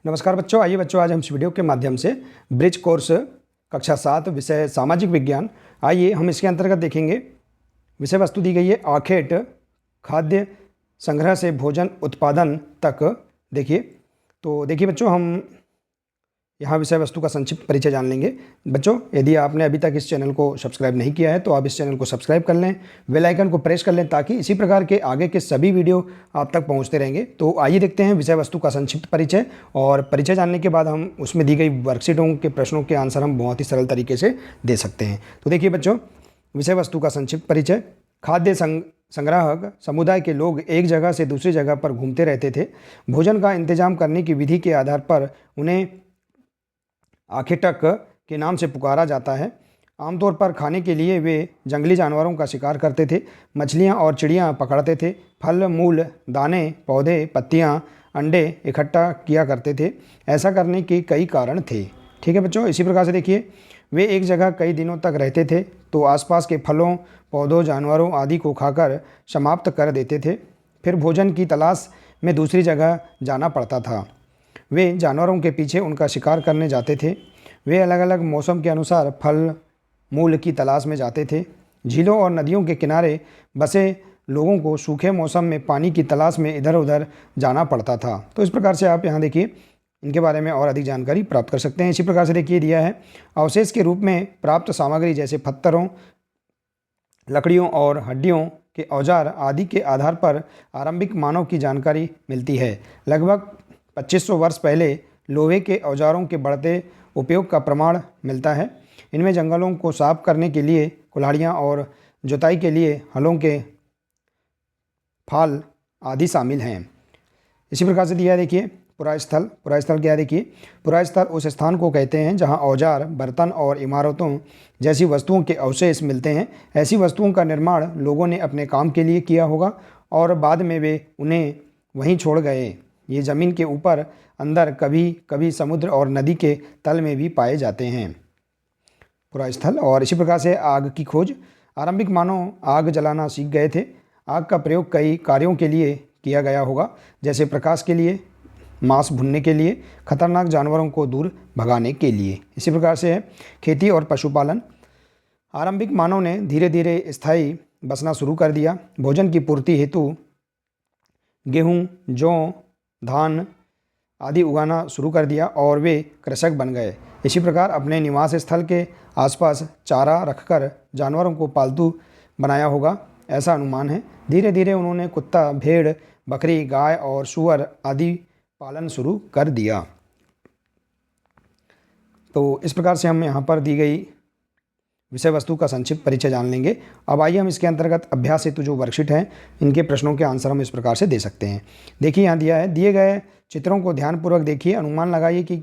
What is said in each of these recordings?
नमस्कार बच्चों, आइए बच्चों आज हम इस वीडियो के माध्यम से ब्रिज कोर्स कक्षा 7 विषय सामाजिक विज्ञान। आइए हम इसके अंतर्गत देखेंगे। विषय वस्तु दी गई है आखेट खाद्य संग्रह से भोजन उत्पादन तक। देखिए बच्चों, हम यहाँ विषय वस्तु का संक्षिप्त परिचय जान लेंगे। बच्चों, यदि आपने अभी तक इस चैनल को सब्सक्राइब नहीं किया है तो आप इस चैनल को सब्सक्राइब कर लें, बेल आइकन को प्रेस कर लें ताकि इसी प्रकार के आगे के सभी वीडियो आप तक पहुँचते रहेंगे। तो आइए देखते हैं विषय वस्तु का संक्षिप्त परिचय, और परिचय जानने के बाद हम उसमें दी गई वर्कशीटों के प्रश्नों के आंसर हम बहुत ही सरल तरीके से दे सकते हैं। तो देखिए बच्चों, विषय वस्तु का संक्षिप्त परिचय। खाद्य संग्राहक समुदाय के लोग एक जगह से दूसरी जगह पर घूमते रहते थे। भोजन का इंतजाम करने की विधि के आधार पर उन्हें आखेटक के नाम से पुकारा जाता है। आमतौर पर खाने के लिए वे जंगली जानवरों का शिकार करते थे, मछलियाँ और चिड़ियाँ पकड़ते थे, फल मूल दाने पौधे पत्तियाँ अंडे इकट्ठा किया करते थे। ऐसा करने के कई कारण थे। ठीक है बच्चों, इसी प्रकार से देखिए, वे एक जगह कई दिनों तक रहते थे तो आसपास के फलों पौधों जानवरों आदि को खाकर समाप्त कर देते थे। फिर भोजन की तलाश में दूसरी जगह जाना पड़ता था। वे जानवरों के पीछे उनका शिकार करने जाते थे। वे अलग अलग मौसम के अनुसार फल मूल की तलाश में जाते थे। झीलों और नदियों के किनारे बसे लोगों को सूखे मौसम में पानी की तलाश में इधर उधर जाना पड़ता था। तो इस प्रकार से आप यहाँ देखिए इनके बारे में और अधिक जानकारी प्राप्त कर सकते हैं। इसी प्रकार से देखिए दिया है, अवशेष के रूप में प्राप्त सामग्री जैसे पत्थरों लकड़ियों और हड्डियों के औजार आदि के आधार पर आरंभिक मानव की जानकारी मिलती है। लगभग 2500 वर्ष पहले लोहे के औजारों के बढ़ते उपयोग का प्रमाण मिलता है। इनमें जंगलों को साफ करने के लिए कुल्हाड़ियाँ और जुताई के लिए हलों के फाल आदि शामिल हैं। इसी प्रकार से दिया है, देखिए पुरास्थल। पुरास्थल क्या है? देखिए, पुरास्थल उस स्थान को कहते हैं जहां औजार बर्तन और इमारतों जैसी वस्तुओं के अवशेष मिलते हैं। ऐसी वस्तुओं का निर्माण लोगों ने अपने काम के लिए किया होगा और बाद में वे उन्हें वहीं छोड़ गए। ये ज़मीन के ऊपर अंदर कभी कभी समुद्र और नदी के तल में भी पाए जाते हैं पुरास्थल। और इसी प्रकार से आग की खोज। आरंभिक मानव आग जलाना सीख गए थे। आग का प्रयोग कई कार्यों के लिए किया गया होगा, जैसे प्रकाश के लिए, मांस भुनने के लिए, खतरनाक जानवरों को दूर भगाने के लिए। इसी प्रकार से है खेती और पशुपालन। आरंभिक मानव ने धीरे धीरे स्थायी बसना शुरू कर दिया। भोजन की पूर्ति हेतु गेहूँ जौ धान आदि उगाना शुरू कर दिया और वे कृषक बन गए। इसी प्रकार अपने निवास स्थल के आसपास चारा रखकर जानवरों को पालतू बनाया होगा, ऐसा अनुमान है। धीरे धीरे उन्होंने कुत्ता भेड़ बकरी गाय और सूअर आदि पालन शुरू कर दिया। तो इस प्रकार से हम यहाँ पर दी गई विषय वस्तु का संक्षिप्त परिचय जान लेंगे। अब आइए हम इसके अंतर्गत अभ्यास हेतु जो वर्कशीट है इनके प्रश्नों के आंसर हम इस प्रकार से दे सकते हैं। देखिए यहाँ दिया है, दिए गए चित्रों को ध्यानपूर्वक देखिए, अनुमान लगाइए कि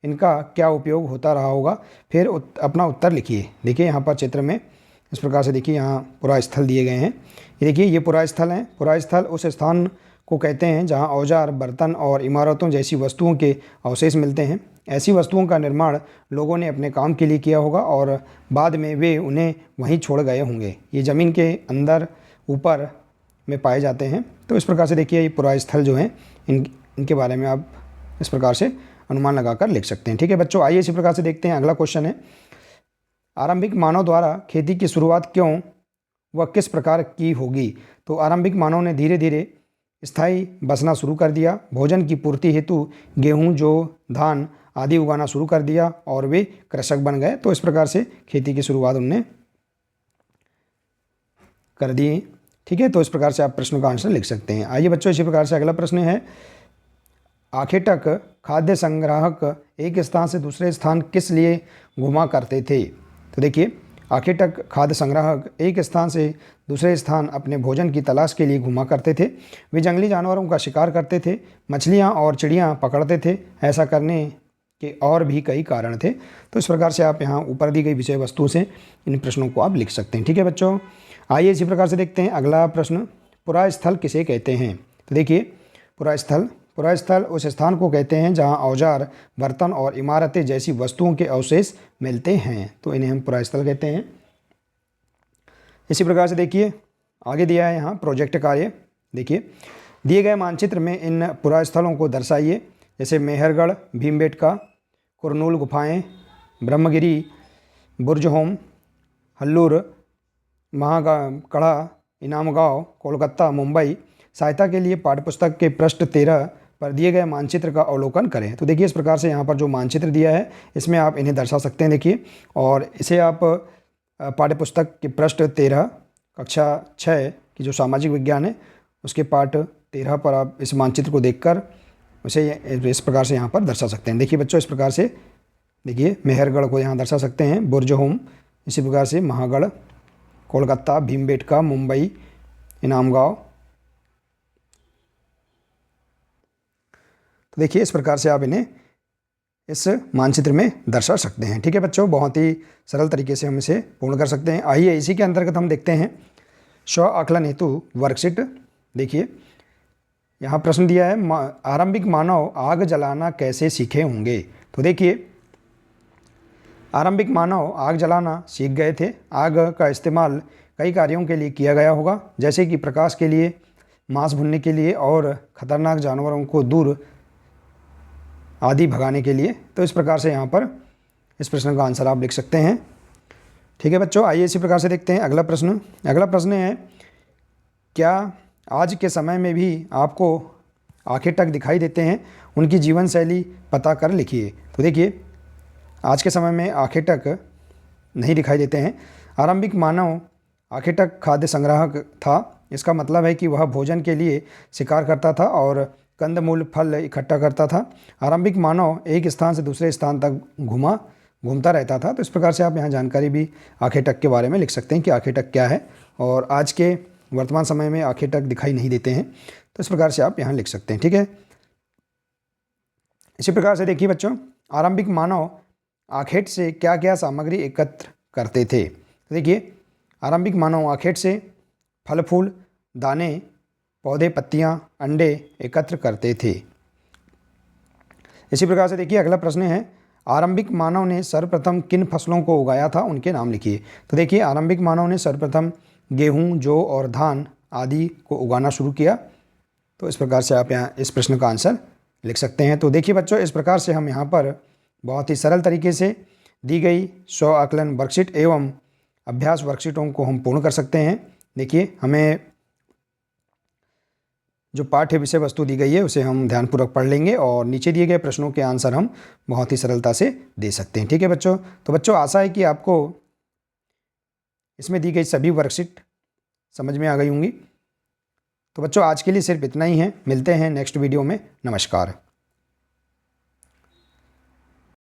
इनका क्या उपयोग होता रहा होगा, फिर अपना उत्तर लिखिए। देखिए यहाँ पर चित्र में इस प्रकार से देखिए, यहाँ पुरास्थल दिए गए हैं। ये देखिए, ये पुरास्थल हैं। पुरास्थल उस स्थान को कहते हैं जहाँ औजार बर्तन और इमारतों जैसी वस्तुओं के अवशेष मिलते हैं। ऐसी वस्तुओं का निर्माण लोगों ने अपने काम के लिए किया होगा और बाद में वे उन्हें वहीं छोड़ गए होंगे। ये ज़मीन के अंदर ऊपर में पाए जाते हैं। तो इस प्रकार से देखिए, ये पुरास्थल जो हैं इनके बारे में आप इस प्रकार से अनुमान लगाकर लिख सकते हैं। ठीक है बच्चों, आइए इसी प्रकार से देखते हैं। अगला क्वेश्चन है, आरंभिक मानव द्वारा खेती की शुरुआत क्यों व किस प्रकार की होगी? तो आरंभिक मानव ने धीरे धीरे स्थायी बसना शुरू कर दिया। भोजन की पूर्ति हेतु गेहूँ जौ धान आदि उगाना शुरू कर दिया और वे कृषक बन गए। तो इस प्रकार से खेती की शुरुआत उनने कर दी। ठीक है, तो इस प्रकार से आप प्रश्न का आंसर लिख सकते हैं। आइए बच्चों, इसी प्रकार से अगला प्रश्न है, आखेटक खाद्य संग्राहक एक स्थान से दूसरे स्थान किस लिए घुमा करते थे? तो देखिए, आखेटक खाद्य संग्राहक एक स्थान से दूसरे स्थान अपने भोजन की तलाश के लिए घुमा करते थे। वे जंगली जानवरों का शिकार करते थे, मछलियाँ और चिड़ियाँ पकड़ते थे। ऐसा करने के और भी कई कारण थे। तो इस प्रकार से आप यहाँ ऊपर दी गई विषय वस्तु से इन प्रश्नों को आप लिख सकते हैं। ठीक है बच्चों, आइए इसी प्रकार से देखते हैं अगला प्रश्न, पुरास्थल किसे कहते हैं? तो देखिए, पुरास्थल उस स्थान को कहते हैं जहां औजार बर्तन और इमारतें जैसी वस्तुओं के अवशेष मिलते हैं। तो इन्हें हम पुरास्थल कहते हैं। इसी प्रकार से देखिए, आगे दिया है यहाँ प्रोजेक्ट कार्य। देखिए, दिए गए मानचित्र में इन पुरास्थलों को दर्शाइए। जैसे मेहरगढ़, भीमबेटका, कुरनूल गुफाएं, ब्रह्मगिरी, बुर्ज होम, हल्लूर, महाकड़ा, इनामगांव, कोलकाता, मुंबई। सहायता के लिए पाठ्यपुस्तक के पृष्ठ 13 पर दिए गए मानचित्र का अवलोकन करें। तो देखिए इस प्रकार से यहाँ पर जो मानचित्र दिया है इसमें आप इन्हें दर्शा सकते हैं। देखिए, और इसे आप पाठ्यपुस्तक के पृष्ठ 13 कक्षा 6 की जो सामाजिक विज्ञान है उसके पाठ 13 पर आप इस मानचित्र को देखकर उसे इस प्रकार से यहाँ पर दर्शा सकते हैं। देखिए बच्चों, इस प्रकार से देखिए मेहरगढ़ को यहाँ दर्शा सकते हैं, बुर्ज होम, इसी प्रकार से महागढ़, कोलकाता, भीमबेटका, मुंबई, इनामगांव। तो देखिए इस प्रकार से आप इन्हें इस मानचित्र में दर्शा सकते हैं। ठीक है बच्चों, बहुत ही सरल तरीके से हम इसे पूर्ण कर सकते हैं। आइए इसी के अंतर्गत हम देखते हैं स्व आकलन हेतु वर्कशीट। देखिए यहाँ प्रश्न दिया है, आरंभिक मानव आग जलाना कैसे सीखे होंगे। तो देखिए आरंभिक मानव आग जलाना सीख गए थे। आग का इस्तेमाल कई कार्यों के लिए किया गया होगा, जैसे कि प्रकाश के लिए, मांस भुनने के लिए और ख़तरनाक जानवरों को दूर आदि भगाने के लिए। तो इस प्रकार से यहाँ पर इस प्रश्न का आंसर आप लिख सकते हैं। ठीक है बच्चों, आइए इसी प्रकार से देखते हैं अगला प्रश्न। अगला प्रश्न है, क्या आज के समय में भी आपको आखेटक दिखाई देते हैं? उनकी जीवन शैली पता कर लिखिए। तो देखिए आज के समय में आखेटक नहीं दिखाई देते हैं। आरंभिक मानव आखेटक खाद्य संग्राहक था। इसका मतलब है कि वह भोजन के लिए शिकार करता था और कंदमूल फल इकट्ठा करता था। आरंभिक मानव एक स्थान से दूसरे स्थान तक घूमता रहता था। तो इस प्रकार से आप यहाँ जानकारी भी आखेटक के बारे में लिख सकते हैं कि आखेटक क्या है, और आज के वर्तमान समय में आखेटक दिखाई नहीं देते हैं। तो इस प्रकार से आप यहाँ लिख सकते हैं। ठीक है, इसी प्रकार से देखिए बच्चों, आरंभिक मानव आखेट से क्या क्या सामग्री एकत्र करते थे। तो देखिए आरंभिक मानव आखेट से फल फूल, दाने, पौधे, पत्तियां, अंडे एकत्र करते थे। इसी प्रकार से देखिए अगला प्रश्न है, आरंभिक मानव ने सर्वप्रथम किन फसलों को उगाया था, उनके नाम लिखिए। तो देखिए आरंभिक मानव ने सर्वप्रथम गेहूं, जौ और धान आदि को उगाना शुरू किया। तो इस प्रकार से आप यहाँ इस प्रश्न का आंसर लिख सकते हैं। तो देखिए बच्चों, इस प्रकार से हम यहाँ पर बहुत ही सरल तरीके से दी गई स्व आकलन वर्कशीट एवं अभ्यास वर्कशीटों को हम पूर्ण कर सकते हैं। देखिए हमें जो पाठ्य विषय वस्तु दी गई है उसे हम ध्यानपूर्वक पढ़ लेंगे और नीचे दिए गए प्रश्नों के आंसर हम बहुत ही सरलता से दे सकते हैं। ठीक है बच्चों, तो बच्चों आशा है कि आपको इसमें दी गई सभी वर्कशीट समझ में आ गई होंगी। तो बच्चों आज के लिए सिर्फ इतना ही है, मिलते हैं नेक्स्ट वीडियो में। नमस्कार।